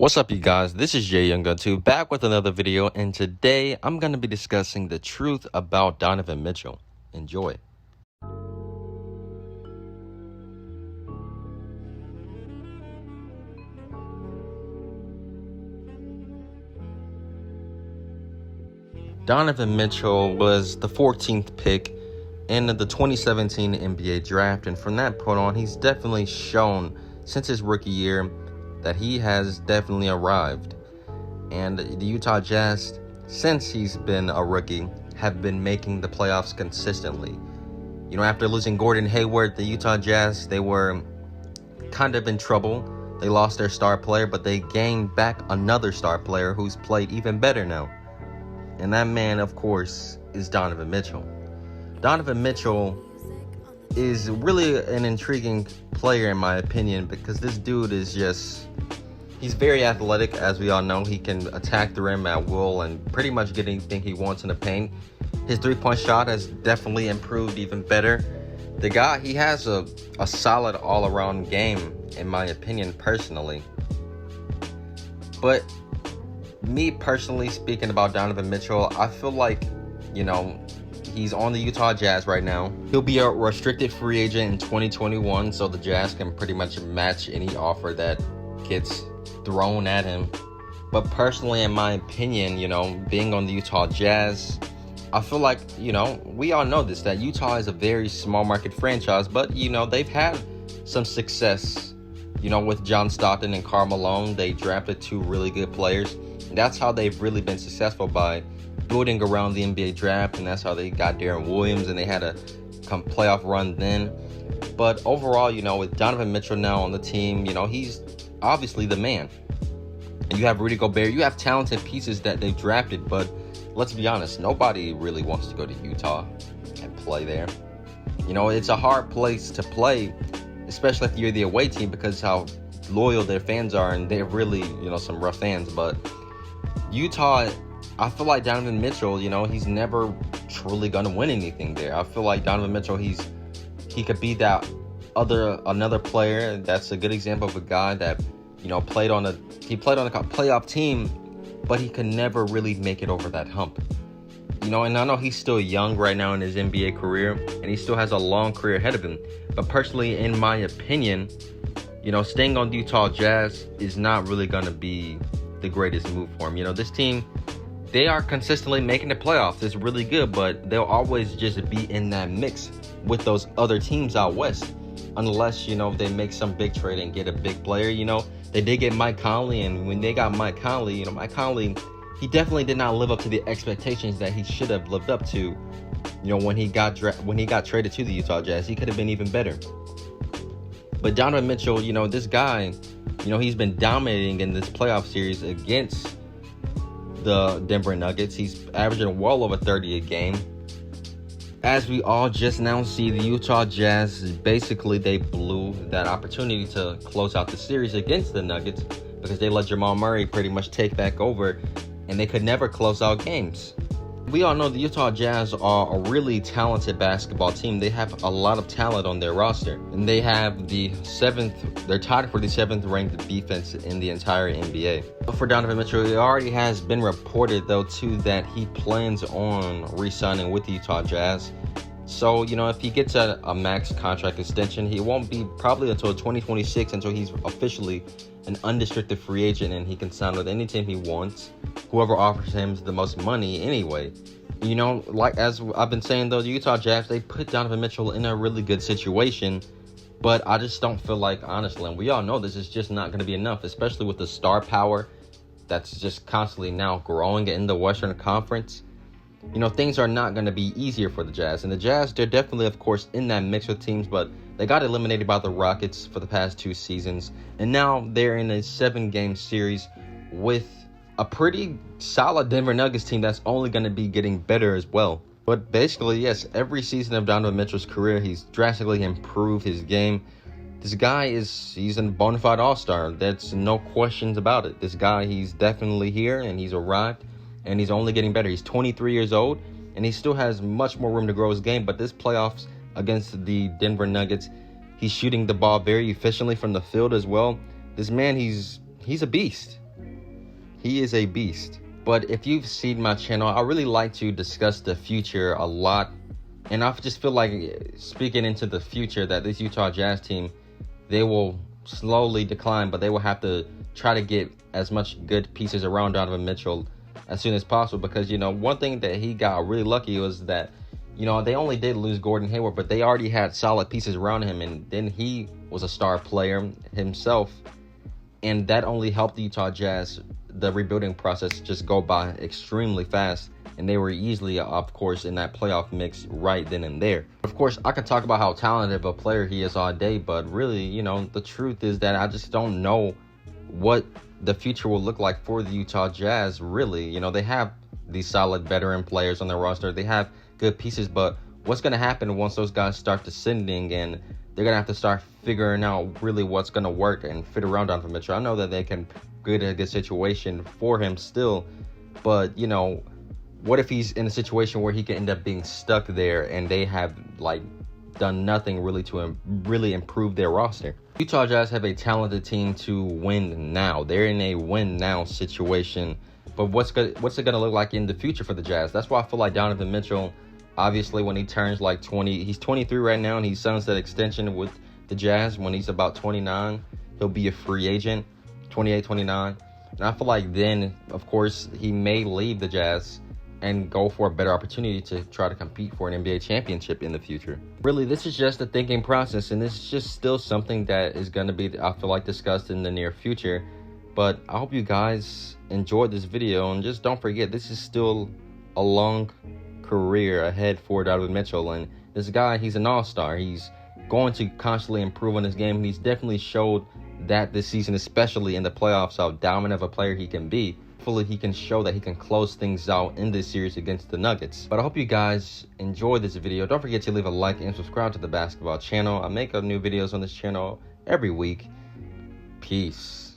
What's up, you guys? This is Jay Young2 back with another video, and today I'm going to be discussing the truth about Donovan Mitchell. Enjoy. Donovan Mitchell was the 14th pick in the 2017 NBA draft, and from that point on, he's definitely shown since his rookie year that he has definitely arrived. And the Utah Jazz, since he's been a rookie, have been making the playoffs consistently. You know, after losing Gordon Hayward, the Utah Jazz, they were kind of in trouble. They lost their star player, but they gained back another star player who's played even better now. And that man, of course, is Donovan Mitchell. Donovan Mitchell is really an intriguing player, in my opinion, because this dude is just... he's very athletic, as we all know. He can attack the rim at will and pretty much get anything he wants in the paint. His three-point shot has definitely improved even better. The guy, he has a solid all-around game, in my opinion, personally. But me personally, speaking about Donovan Mitchell, I feel like, you know, he's on the Utah Jazz right now. He'll be a restricted free agent in 2021, so the Jazz can pretty much match any offer that gets thrown at him. But personally, in my opinion, you know, being on the Utah Jazz, I feel like, you know, we all know this, that Utah is a very small market franchise, but, you know, they've had some success, you know, with John Stockton and Karl Malone. They drafted two really good players. That's how they've really been successful, by building around the NBA draft, and that's how they got Darren Williams, and they had a playoff run then. But overall, you know, with Donovan Mitchell now on the team, you know, he's obviously the man. And you have Rudy Gobert. You have talented pieces that they've drafted, but let's be honest, nobody really wants to go to Utah and play there. You know, it's a hard place to play, especially if you're the away team, because how loyal their fans are, and they're really, you know, some rough fans. But Utah, I feel like Donovan Mitchell, you know, he's never truly going to win anything there. I feel like Donovan Mitchell, he could be that another player that's a good example of a guy that, you know, played on a playoff team, but he could never really make it over that hump. You know, and I know he's still young right now in his NBA career, and he still has a long career ahead of him. But personally, in my opinion, you know, staying on the Utah Jazz is not really going to be the greatest move for him. You know, this team, they are consistently making the playoffs. It's really good, but they'll always just be in that mix with those other teams out west, unless, you know, they make some big trade and get a big player. You know, they did get Mike Conley, and when they got Mike Conley, you know, Mike Conley, he definitely did not live up to the expectations that he should have lived up to. You know, when he got traded to the Utah Jazz, he could have been even better. But Donovan Mitchell, you know, this guy, you know, he's been dominating in this playoff series against the Denver Nuggets. He's averaging well over 30 a game. As we all just now see, the Utah Jazz, basically they blew that opportunity to close out the series against the Nuggets, because they let Jamal Murray pretty much take back over, and they could never close out games. We all know the Utah Jazz are a really talented basketball team. They have a lot of talent on their roster, and they have they're tied for the 7th ranked defense in the entire NBA. But for Donovan Mitchell, it already has been reported, though, too, that he plans on re-signing with the Utah Jazz. So, you know, if he gets a max contract extension, he won't be probably until 2026, until he's officially an unrestricted free agent, and he can sign with any team he wants, whoever offers him the most money anyway. You know, like as I've been saying, though, the Utah Jazz, they put Donovan Mitchell in a really good situation, but I just don't feel like, honestly, and we all know this is just not going to be enough, especially with the star power that's just constantly now growing in the Western Conference. You know, things are not going to be easier for the Jazz. And the Jazz, they're definitely, of course, in that mix with teams, but they got eliminated by the Rockets for the past 2 seasons. And now they're in a 7-game series with a pretty solid Denver Nuggets team that's only going to be getting better as well. But basically, yes, every season of Donovan Mitchell's career, he's drastically improved his game. This guy he's a bona fide all-star. That's no questions about it. This guy, he's definitely here, and he's arrived. And he's only getting better. He's 23 years old, and he still has much more room to grow his game. But this playoffs against the Denver Nuggets, he's shooting the ball very efficiently from the field as well. This man, he's a beast. He is a beast. But if you've seen my channel, I really like to discuss the future a lot. And I just feel like speaking into the future that this Utah Jazz team, they will slowly decline, but they will have to try to get as much good pieces around Donovan Mitchell as soon as possible. Because, you know, one thing that he got really lucky was that, you know, they only did lose Gordon Hayward, but they already had solid pieces around him. And then he was a star player himself. And that only helped the Utah Jazz, the rebuilding process, just go by extremely fast. And they were easily, of course, in that playoff mix right then and there. Of course, I could talk about how talented of a player he is all day, but really, you know, the truth is that I just don't know what the future will look like for the Utah Jazz, really. You know, they have these solid veteran players on their roster. They have good pieces, but what's going to happen once those guys start descending, and they're going to have to start figuring out really what's going to work and fit around Donovan Mitchell. I know that they can get a good situation for him still, but, you know, what if he's in a situation where he can end up being stuck there and they have, like, done nothing really to really improve their roster? Utah Jazz have a talented team to win now. They're in a win now situation. But what's it going to look like in the future for the Jazz? That's why I feel like Donovan Mitchell, obviously, when he turns like 20, he's 23 right now, and he signs that extension with the Jazz. When he's about 29, he'll be a free agent, 28, 29. And I feel like then, of course, he may leave the Jazz and go for a better opportunity to try to compete for an NBA championship in the future. Really, this is just a thinking process, and this is just still something that is going to be, I feel like, discussed in the near future. But I hope you guys enjoyed this video, and just don't forget, this is still a long career ahead for Donovan Mitchell. And this guy, he's an all-star. He's going to constantly improve on his game, and he's definitely showed that this season, especially in the playoffs, how dominant of a player he can be. Hopefully he can show that he can close things out in this series against the Nuggets. But I hope you guys enjoyed this video. Don't forget to leave a like and subscribe to the basketball channel. I make new videos on this channel every week. Peace.